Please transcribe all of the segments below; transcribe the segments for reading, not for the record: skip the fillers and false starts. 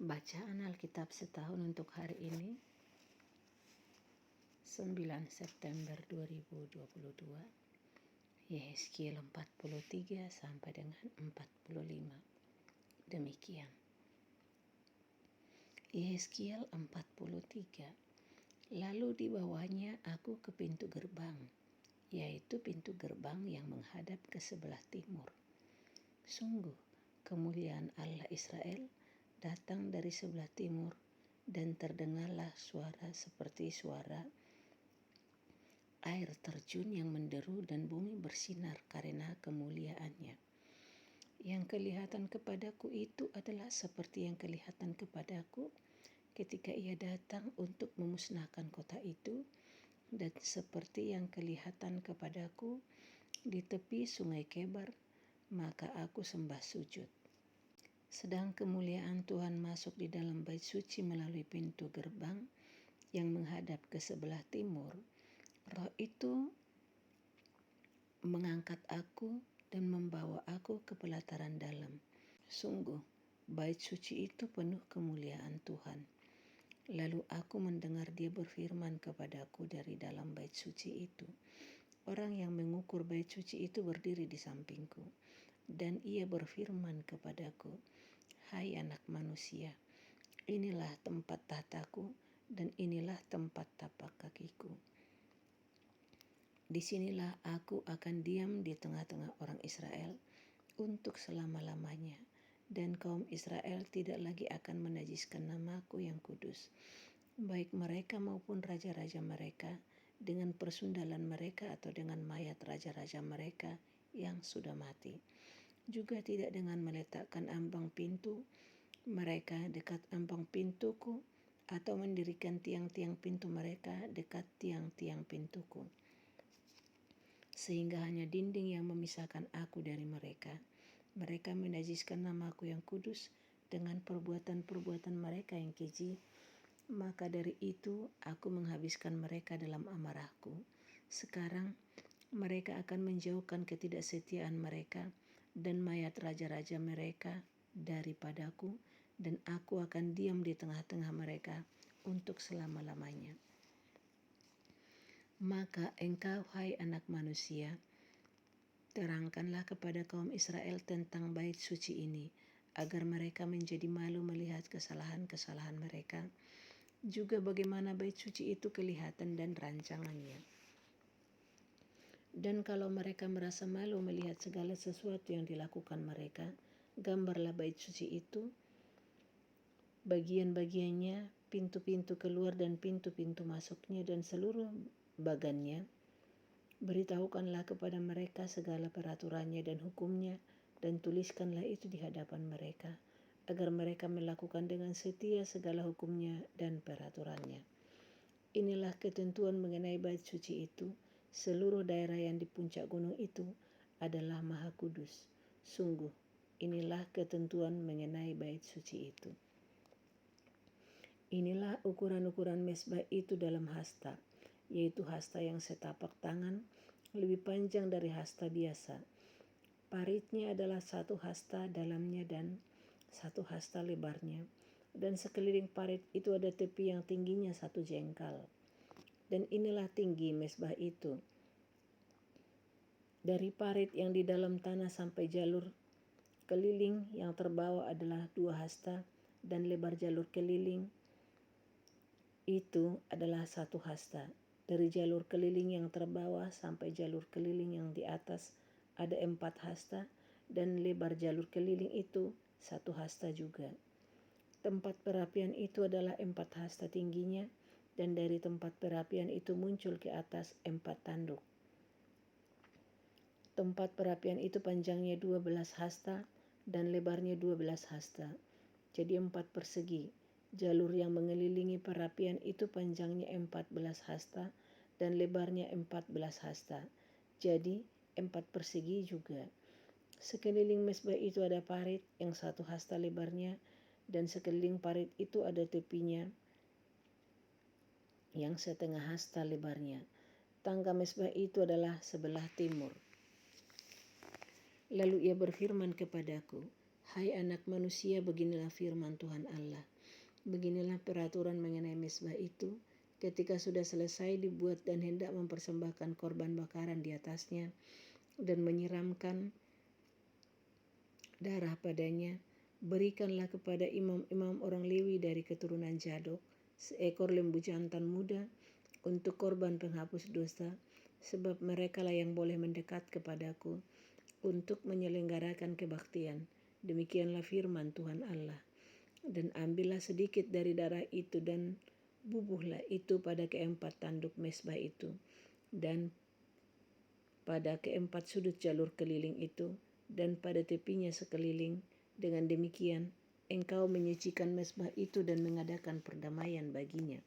Bacaan Alkitab setahun untuk hari ini 9 September 2022, Yehezkiel 43 sampai dengan 45. Demikian. Yehezkiel 43. Lalu dibawanya aku ke pintu gerbang, yaitu pintu gerbang yang menghadap ke sebelah timur. Sungguh, kemuliaan Allah Israel datang dari sebelah timur, dan terdengarlah suara seperti suara air terjun yang menderu, dan bumi bersinar karena kemuliaannya. Yang kelihatan kepadaku itu adalah seperti yang kelihatan kepadaku ketika ia datang untuk memusnahkan kota itu, dan seperti yang kelihatan kepadaku di tepi sungai Kebar, maka aku sembah sujud. Sedang kemuliaan Tuhan masuk di dalam bait suci melalui pintu gerbang yang menghadap ke sebelah timur. Roh itu mengangkat aku dan membawa aku ke pelataran dalam. Sungguh, bait suci itu penuh kemuliaan Tuhan. Lalu aku mendengar Dia berfirman kepadaku dari dalam bait suci itu. Orang yang mengukur bait suci itu berdiri di sampingku, dan ia berfirman kepadaku, "Hai anak manusia, inilah tempat tahtaku dan inilah tempat tapak kakiku. Disinilah aku akan diam di tengah-tengah orang Israel untuk selama-lamanya, dan kaum Israel tidak lagi akan menajiskan namaku yang kudus, baik mereka maupun raja-raja mereka, dengan persundalan mereka atau dengan mayat raja-raja mereka yang sudah mati. Juga tidak dengan meletakkan ambang pintu mereka dekat ambang pintuku, atau mendirikan tiang-tiang pintu mereka dekat tiang-tiang pintuku, sehingga hanya dinding yang memisahkan aku dari mereka. Mereka menajiskan namaku yang kudus dengan perbuatan-perbuatan mereka yang keji. Maka dari itu aku menghabiskan mereka dalam amarahku. Sekarang mereka akan menjauhkan ketidaksetiaan mereka dan mayat raja-raja mereka daripadaku, dan aku akan diam di tengah-tengah mereka untuk selama-lamanya. Maka engkau, hai anak manusia, terangkanlah kepada kaum Israel tentang bait suci ini, agar mereka menjadi malu melihat kesalahan-kesalahan mereka, juga bagaimana bait suci itu kelihatan dan rancangannya. Dan kalau mereka merasa malu melihat segala sesuatu yang dilakukan mereka, gambarlah bait suci itu, bagian-bagiannya, pintu-pintu keluar dan pintu-pintu masuknya, dan seluruh bagannya. Beritahukanlah kepada mereka segala peraturannya dan hukumnya, dan tuliskanlah itu di hadapan mereka, agar mereka melakukan dengan setia segala hukumnya dan peraturannya. Inilah ketentuan mengenai bait suci itu. Seluruh daerah yang di puncak gunung itu adalah maha kudus. Sungguh, inilah ketentuan mengenai bait suci itu. Inilah ukuran-ukuran mezbah itu dalam hasta, yaitu hasta yang setapak tangan, lebih panjang dari hasta biasa. Paritnya adalah 1 hasta dalamnya dan 1 hasta lebarnya, dan sekeliling parit itu ada tepi yang tingginya 1 jengkal. Dan inilah tinggi mezbah itu, dari parit yang di dalam tanah sampai jalur keliling yang terbawa adalah 2 hasta, dan lebar jalur keliling itu adalah 1 hasta. Dari jalur keliling yang terbawah sampai jalur keliling yang di atas ada 4 hasta, dan lebar jalur keliling itu 1 hasta juga. Tempat perapian itu adalah 4 hasta tingginya, dan dari tempat perapian itu muncul ke atas 4 tanduk. Tempat perapian itu panjangnya 12 hasta dan lebarnya 12 hasta, jadi 4 persegi. Jalur yang mengelilingi perapian itu panjangnya 14 hasta dan lebarnya 14 hasta, jadi 4 persegi juga. Sekeliling mezbah itu ada parit yang 1 hasta lebarnya, dan sekeliling parit itu ada tepinya yang 1/2 hasta lebarnya. Tangga mezbah itu adalah sebelah timur. Lalu ia berfirman kepadaku, "Hai anak manusia, beginilah firman Tuhan Allah. Beginilah peraturan mengenai mezbah itu. Ketika sudah selesai dibuat dan hendak mempersembahkan korban bakaran di atasnya dan menyiramkan darah padanya, berikanlah kepada imam-imam orang Lewi dari keturunan Zadok seekor lembu jantan muda untuk korban penghapus dosa, sebab merekalah yang boleh mendekat kepadaku untuk menyelenggarakan kebaktian. Demikianlah firman Tuhan Allah. Dan ambillah sedikit dari darah itu dan bubuhlah itu pada keempat tanduk mezbah itu dan pada keempat sudut jalur keliling itu dan pada tepinya sekeliling. Dengan demikian engkau menyucikan mezbah itu dan mengadakan perdamaian baginya.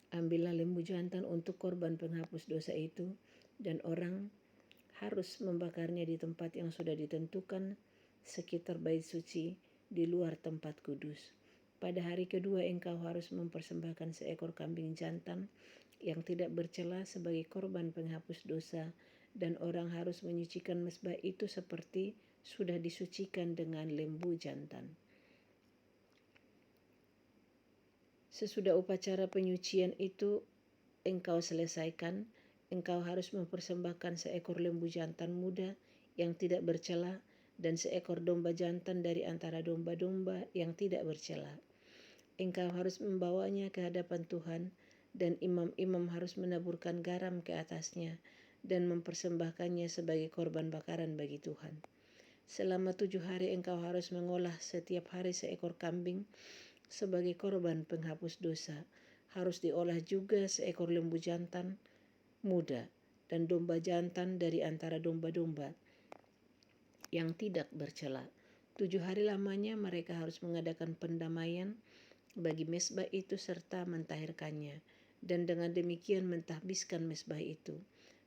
Ambillah lembu jantan untuk korban penghapus dosa itu, dan orang harus membakarnya di tempat yang sudah ditentukan sekitar bait suci di luar tempat kudus. Pada hari kedua engkau harus mempersembahkan seekor kambing jantan yang tidak bercela sebagai korban penghapus dosa, dan orang harus menyucikan mezbah itu seperti sudah disucikan dengan lembu jantan. Sesudah upacara penyucian itu engkau selesaikan, engkau harus mempersembahkan seekor lembu jantan muda yang tidak bercela dan seekor domba jantan dari antara domba-domba yang tidak bercela. Engkau harus membawanya ke hadapan Tuhan, dan imam-imam harus menaburkan garam ke atasnya dan mempersembahkannya sebagai korban bakaran bagi Tuhan. Selama 7 hari engkau harus mengolah setiap hari seekor kambing sebagai korban penghapus dosa. Harus diolah juga seekor lembu jantan muda dan domba jantan dari antara domba-domba yang tidak bercela. 7 hari lamanya mereka harus mengadakan pendamaian bagi mezbah itu serta mentahirkannya, dan dengan demikian mentahbiskan mezbah itu.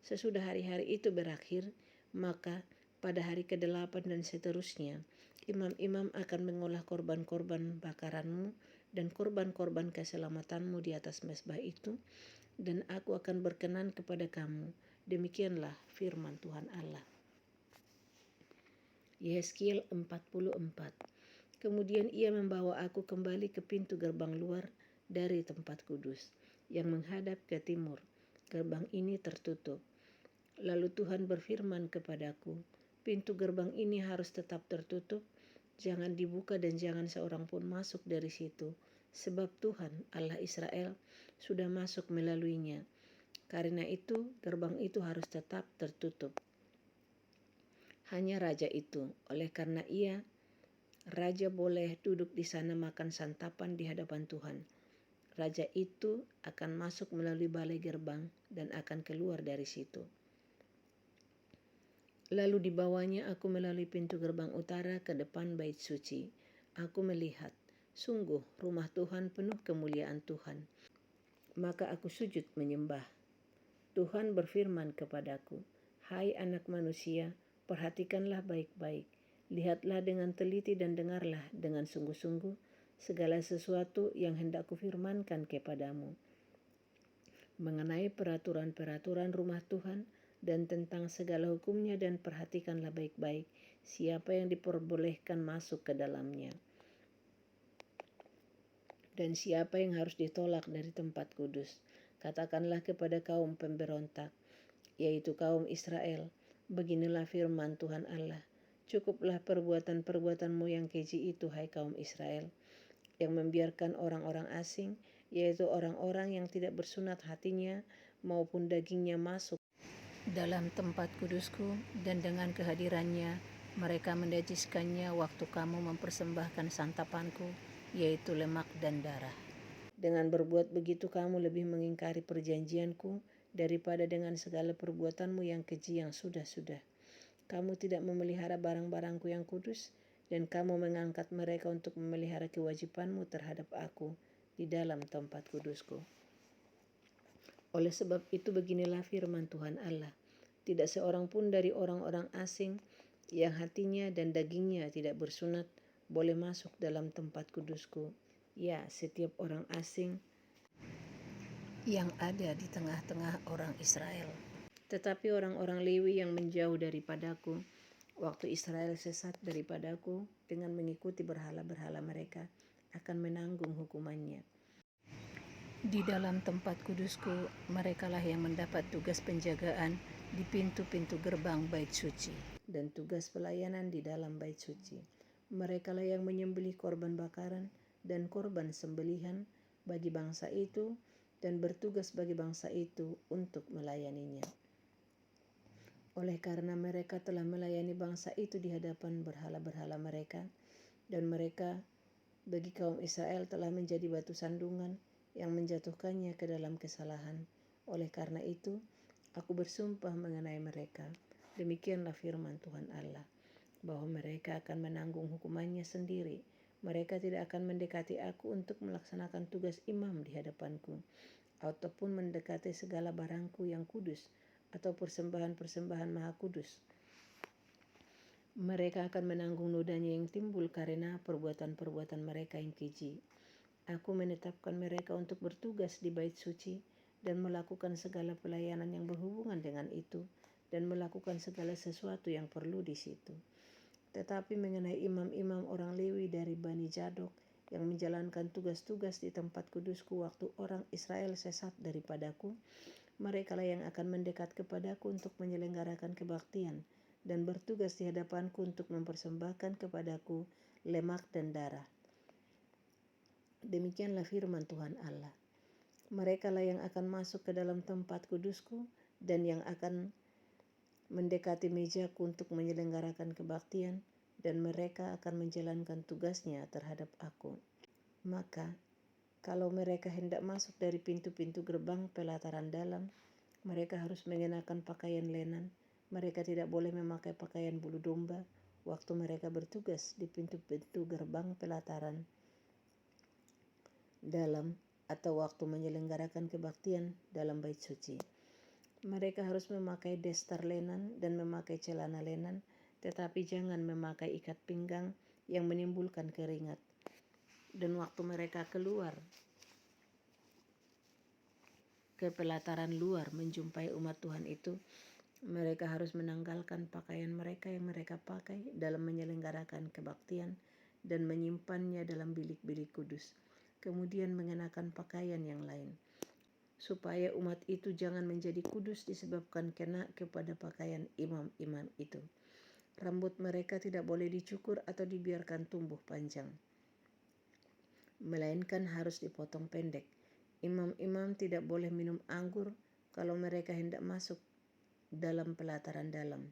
Sesudah hari-hari itu berakhir, maka pada hari ke-8 dan seterusnya, imam-imam akan mengolah korban-korban bakaranmu dan korban-korban keselamatanmu di atas mezbah itu, dan aku akan berkenan kepada kamu. Demikianlah firman Tuhan Allah. Yehezkiel 44. Kemudian ia membawa aku kembali ke pintu gerbang luar dari tempat kudus yang menghadap ke timur. Gerbang ini tertutup. Lalu Tuhan berfirman kepadaku, pintu gerbang ini harus tetap tertutup, jangan dibuka dan jangan seorang pun masuk dari situ, sebab Tuhan Allah Israel sudah masuk melaluinya. Karena itu gerbang itu harus tetap tertutup. Hanya raja itu, oleh karena ia raja boleh duduk di sana makan santapan di hadapan Tuhan. Raja itu akan masuk melalui balai gerbang dan akan keluar dari situ. Lalu dibawanya aku melalui pintu gerbang utara ke depan bait suci. Aku melihat, sungguh rumah Tuhan penuh kemuliaan Tuhan. Maka aku sujud menyembah. Tuhan berfirman kepadaku, hai anak manusia, perhatikanlah baik-baik. Lihatlah dengan teliti dan dengarlah dengan sungguh-sungguh segala sesuatu yang hendak kufirmankan kepadamu mengenai peraturan-peraturan rumah Tuhan dan tentang segala hukumnya, dan perhatikanlah baik-baik siapa yang diperbolehkan masuk ke dalamnya dan siapa yang harus ditolak dari tempat kudus. Katakanlah kepada kaum pemberontak, yaitu kaum Israel, beginilah firman Tuhan Allah. Cukuplah perbuatan-perbuatanmu yang keji itu, hai kaum Israel, yang membiarkan orang-orang asing, yaitu orang-orang yang tidak bersunat hatinya maupun dagingnya masuk dalam tempat kudusku, dan dengan kehadirannya mereka menajiskannya waktu kamu mempersembahkan santapanku, yaitu lemak dan darah. Dengan berbuat begitu kamu lebih mengingkari perjanjianku daripada dengan segala perbuatanmu yang keji yang sudah-sudah. Kamu tidak memelihara barang-barangku yang kudus, dan kamu mengangkat mereka untuk memelihara kewajibanmu terhadap aku di dalam tempat kudusku. Oleh sebab itu beginilah firman Tuhan Allah, tidak seorang pun dari orang-orang asing yang hatinya dan dagingnya tidak bersunat boleh masuk dalam tempat kudusku. Ya, setiap orang asing yang ada di tengah-tengah orang Israel. Tetapi orang-orang Lewi yang menjauh daripadaku, waktu Israel sesat daripadaku dengan mengikuti berhala-berhala mereka, akan menanggung hukumannya. Di dalam tempat kudusku, merekalah yang mendapat tugas penjagaan di pintu-pintu gerbang bait suci dan tugas pelayanan di dalam bait suci. Merekalah yang menyembelih korban bakaran dan korban sembelihan bagi bangsa itu dan bertugas bagi bangsa itu untuk melayaninya. Oleh karena mereka telah melayani bangsa itu di hadapan berhala-berhala mereka, dan mereka bagi kaum Israel telah menjadi batu sandungan yang menjatuhkannya ke dalam kesalahan. Oleh karena itu, aku bersumpah mengenai mereka. Demikianlah firman Tuhan Allah, bahwa mereka akan menanggung hukumannya sendiri. Mereka tidak akan mendekati aku untuk melaksanakan tugas imam di hadapanku, ataupun mendekati segala barangku yang kudus, atau persembahan-persembahan maha kudus. Mereka akan menanggung nodanya yang timbul karena perbuatan-perbuatan mereka yang keji. Aku menetapkan mereka untuk bertugas di bait suci dan melakukan segala pelayanan yang berhubungan dengan itu dan melakukan segala sesuatu yang perlu di situ. Tetapi mengenai imam-imam orang Lewi dari Bani Zadok yang menjalankan tugas-tugas di tempat kudusku waktu orang Israel sesat daripadaku, merekalah yang akan mendekat kepadaku untuk menyelenggarakan kebaktian dan bertugas di hadapanku untuk mempersembahkan kepadaku lemak dan darah. Demikianlah firman Tuhan Allah. Merekalah yang akan masuk ke dalam tempat kudusku dan yang akan mendekati mejaku untuk menyelenggarakan kebaktian, dan mereka akan menjalankan tugasnya terhadap aku. Maka, kalau mereka hendak masuk dari pintu-pintu gerbang pelataran dalam, mereka harus mengenakan pakaian lenan. Mereka tidak boleh memakai pakaian bulu domba waktu mereka bertugas di pintu-pintu gerbang pelataran dalam atau waktu menyelenggarakan kebaktian dalam bait suci. Mereka harus memakai daster lenan dan memakai celana lenan, tetapi jangan memakai ikat pinggang yang menimbulkan keringat. Dan waktu mereka keluar ke pelataran luar menjumpai umat Tuhan itu, mereka harus menanggalkan pakaian mereka yang mereka pakai dalam menyelenggarakan kebaktian dan menyimpannya dalam bilik-bilik kudus, kemudian mengenakan pakaian yang lain, supaya umat itu jangan menjadi kudus disebabkan kena kepada pakaian imam-imam itu. Rambut mereka tidak boleh dicukur atau dibiarkan tumbuh panjang, melainkan harus dipotong pendek. Imam-imam tidak boleh minum anggur kalau mereka hendak masuk dalam pelataran dalam.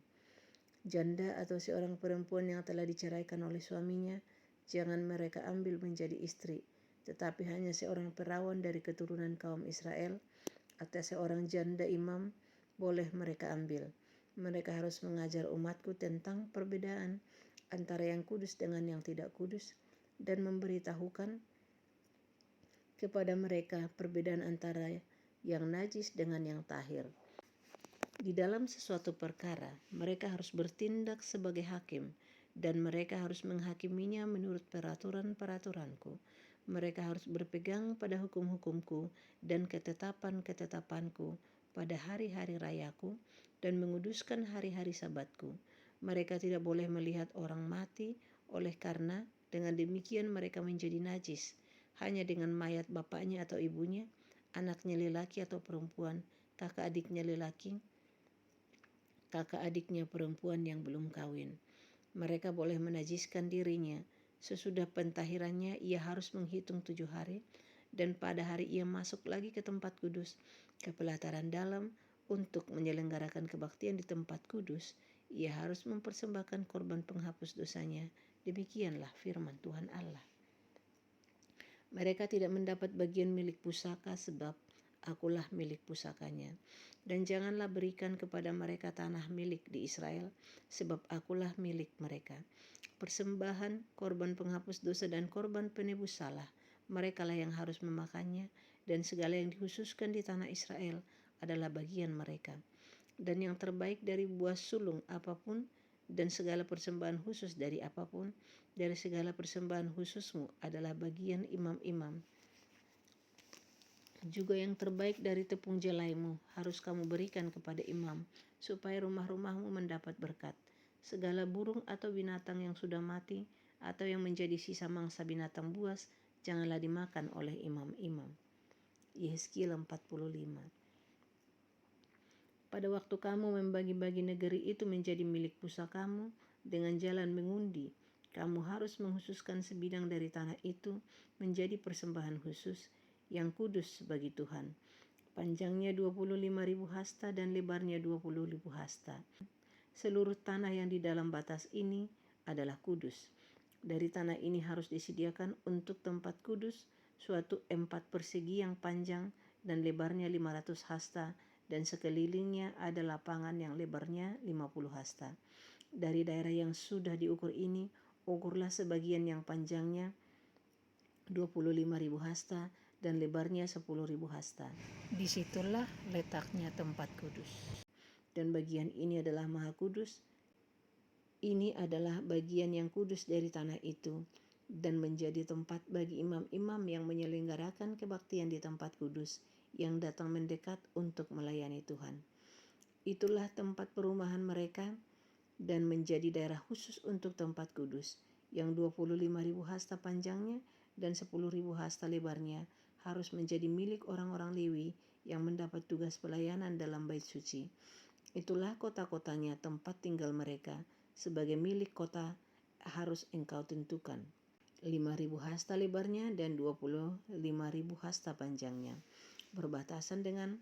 Janda atau seorang perempuan yang telah diceraikan oleh suaminya, jangan mereka ambil menjadi istri, tetapi hanya seorang perawan dari keturunan kaum Israel atau seorang janda imam boleh mereka ambil. Mereka harus mengajar umatku tentang perbedaan antara yang kudus dengan yang tidak kudus dan memberitahukan kepada mereka perbedaan antara yang najis dengan yang tahir. Di dalam sesuatu perkara, mereka harus bertindak sebagai hakim, dan mereka harus menghakiminya menurut peraturan-peraturanku. Mereka harus berpegang pada hukum-hukumku dan ketetapan-ketetapanku pada hari-hari rayaku dan menguduskan hari-hari sabatku. Mereka tidak boleh melihat orang mati, oleh karena dengan demikian mereka menjadi najis. Hanya dengan mayat bapaknya atau ibunya, anaknya lelaki atau perempuan, kakak adiknya perempuan yang belum kawin. Mereka boleh menajiskan dirinya. Sesudah pentahirannya ia harus menghitung 7 hari, dan pada hari ia masuk lagi ke tempat kudus, ke pelataran dalam, untuk menyelenggarakan kebaktian di tempat kudus. Ia harus mempersembahkan korban penghapus dosanya. Demikianlah firman Tuhan Allah. Mereka tidak mendapat bagian milik pusaka, sebab akulah milik pusakanya. Dan janganlah berikan kepada mereka tanah milik di Israel, sebab akulah milik mereka. Persembahan, korban penghapus dosa dan korban penebus salah, merekalah yang harus memakannya, dan segala yang dikhususkan di tanah Israel adalah bagian mereka. Dan yang terbaik dari buah sulung apapun, dan segala persembahan khusus dari apapun, dari segala persembahan khususmu adalah bagian imam-imam. Juga yang terbaik dari tepung jelaimu harus kamu berikan kepada imam, supaya rumah-rumahmu mendapat berkat. Segala burung atau binatang yang sudah mati, atau yang menjadi sisa mangsa binatang buas, janganlah dimakan oleh imam-imam. Yehezkiel 45. Pada waktu kamu membagi-bagi negeri itu menjadi milik pusakamu dengan jalan mengundi, kamu harus menghususkan sebidang dari tanah itu menjadi persembahan khusus yang kudus bagi Tuhan. Panjangnya 25.000 hasta dan lebarnya 20.000 hasta. Seluruh tanah yang di dalam batas ini adalah kudus. Dari tanah ini harus disediakan untuk tempat kudus suatu 4 persegi yang panjang dan lebarnya 500 hasta, dan sekelilingnya ada lapangan yang lebarnya 50 hasta. Dari daerah yang sudah diukur ini, ukurlah sebagian yang panjangnya 25.000 hasta dan lebarnya 10.000 hasta. Disitulah letaknya tempat kudus. Dan bagian ini adalah maha kudus. Ini adalah bagian yang kudus dari tanah itu, dan menjadi tempat bagi imam-imam yang menyelenggarakan kebaktian di tempat kudus, yang datang mendekat untuk melayani Tuhan. Itulah tempat perumahan mereka, dan menjadi daerah khusus untuk tempat kudus, yang 25.000 hasta panjangnya dan 10.000 hasta lebarnya, harus menjadi milik orang-orang Lewi yang mendapat tugas pelayanan dalam bait suci. Itulah kota-kotanya, tempat tinggal mereka. Sebagai milik kota harus engkau tentukan. 5.000 hasta lebarnya dan 25.000 hasta panjangnya, berbatasan dengan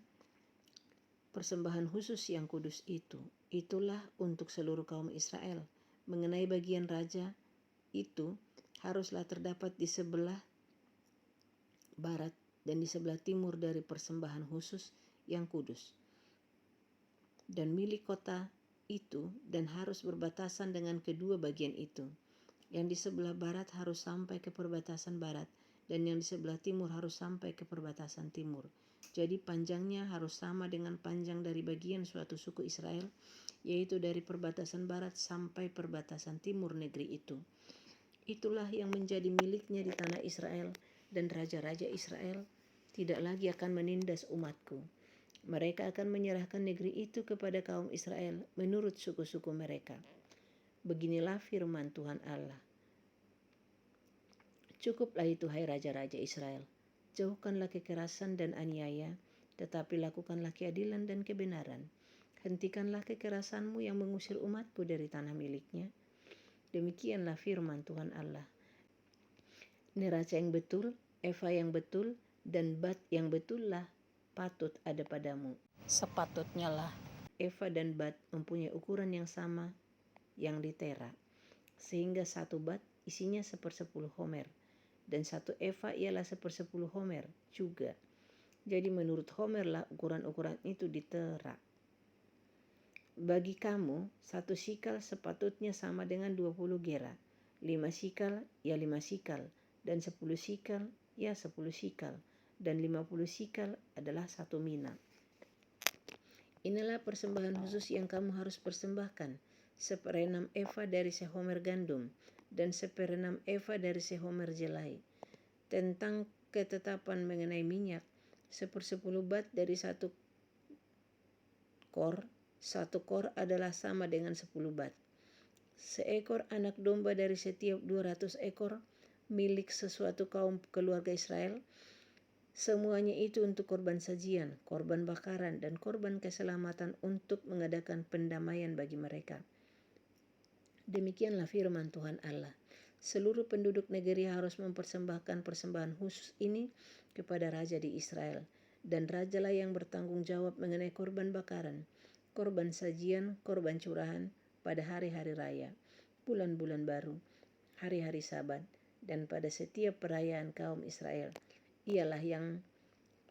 persembahan khusus yang kudus itu. Itulah untuk seluruh kaum Israel. Mengenai bagian raja itu, haruslah terdapat di sebelah barat dan di sebelah timur dari persembahan khusus yang kudus dan milik kota itu, dan harus berbatasan dengan kedua bagian itu. Yang di sebelah barat harus sampai ke perbatasan barat, dan yang di sebelah timur harus sampai ke perbatasan timur. Jadi panjangnya harus sama dengan panjang dari bagian suatu suku Israel, yaitu dari perbatasan barat sampai perbatasan timur negeri itu. Itulah yang menjadi miliknya di tanah Israel, dan raja-raja Israel tidak lagi akan menindas umatku. Mereka akan menyerahkan negeri itu kepada kaum Israel menurut suku-suku mereka. Beginilah firman Tuhan Allah. Cukuplah itu, hai raja-raja Israel. Jauhkanlah kekerasan dan aniaya, tetapi lakukanlah keadilan dan kebenaran. Hentikanlah kekerasanmu yang mengusir umatku dari tanah miliknya. Demikianlah firman Tuhan Allah. Neraca yang betul, eva yang betul, dan bat yang betullah patut ada padamu. Sepatutnya lah eva dan bat mempunyai ukuran yang sama yang ditera, sehingga satu bat isinya 1/10 homer, dan satu eva ialah 1/10 homer juga. Jadi menurut homer lah ukuran-ukuran itu ditera. Bagi kamu, 1 sikal sepatutnya sama dengan 20 gera, 5 sikal ya 5 sikal, dan 10 sikal ya 10 sikal, dan 50 sikal adalah 1 mina. Inilah persembahan khusus yang kamu harus persembahkan: 1/6 eva dari sehomer gandum, dan 1/6 eva dari sehomer jelai. Tentang ketetapan mengenai minyak, 1/10 bat dari 1 kor. 1 kor adalah sama dengan 10 bat. Seekor anak domba dari setiap 200 ekor milik sesuatu kaum keluarga Israel. Semuanya itu untuk korban sajian, korban bakaran, dan korban keselamatan untuk mengadakan pendamaian bagi mereka. Demikianlah firman Tuhan Allah. Seluruh penduduk negeri harus mempersembahkan persembahan khusus ini kepada raja di Israel, dan rajalah yang bertanggung jawab mengenai korban bakaran, korban sajian, korban curahan pada hari-hari raya, bulan-bulan baru, hari-hari Sabat, dan pada setiap perayaan kaum Israel. Ialah yang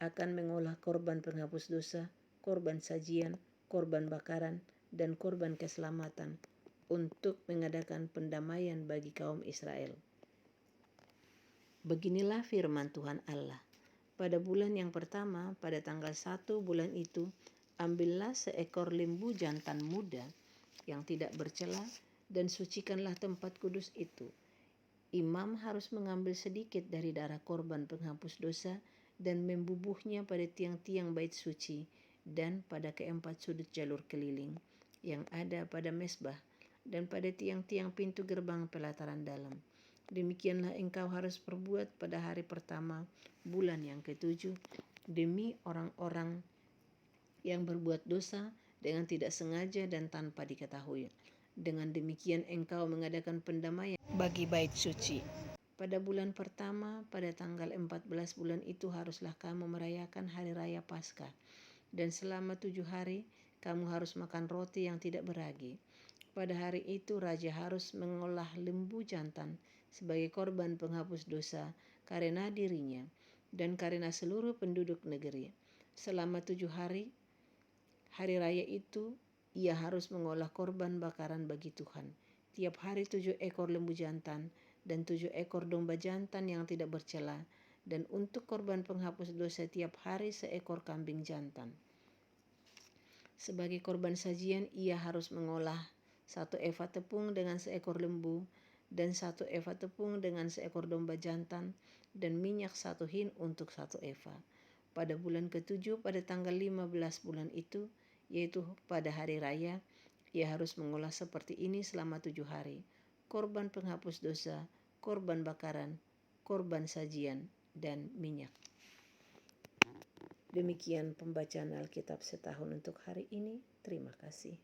akan mengolah korban penghapus dosa, korban sajian, korban bakaran, dan korban keselamatan untuk mengadakan pendamaian bagi kaum Israel. Beginilah firman Tuhan Allah. Pada bulan yang pertama, pada tanggal 1 bulan itu, ambillah seekor lembu jantan muda yang tidak bercela, dan sucikanlah tempat kudus itu. Imam harus mengambil sedikit dari darah korban penghapus dosa dan membubuhnya pada tiang-tiang bait suci dan pada keempat sudut jalur keliling yang ada pada mezbah dan pada tiang-tiang pintu gerbang pelataran dalam. Demikianlah engkau harus perbuat pada hari pertama bulan yang ke-7 demi orang-orang yang berbuat dosa dengan tidak sengaja dan tanpa diketahui. Dengan demikian engkau mengadakan pendamaian bagi bait suci. Pada bulan pertama, pada tanggal 14 bulan itu haruslah kamu merayakan hari raya Paskah. Dan selama 7 hari kamu harus makan roti yang tidak beragi. Pada hari itu raja harus mengolah lembu jantan sebagai korban penghapus dosa karena dirinya dan karena seluruh penduduk negeri. Selama 7 hari raya itu ia harus mengolah korban bakaran bagi Tuhan. Tiap hari 7 ekor lembu jantan dan 7 ekor domba jantan yang tidak bercela, dan untuk korban penghapus dosa tiap hari seekor kambing jantan. Sebagai korban sajian ia harus mengolah 1 eva tepung dengan seekor lembu dan 1 eva tepung dengan seekor domba jantan dan minyak 1 hin untuk 1 eva. Pada bulan ke-7 pada tanggal 15 bulan itu, yaitu pada hari raya, ia harus mengolah seperti ini selama 7 hari. Korban penghapus dosa, korban bakaran, korban sajian, dan minyak. Demikian pembacaan Alkitab setahun untuk hari ini. Terima kasih.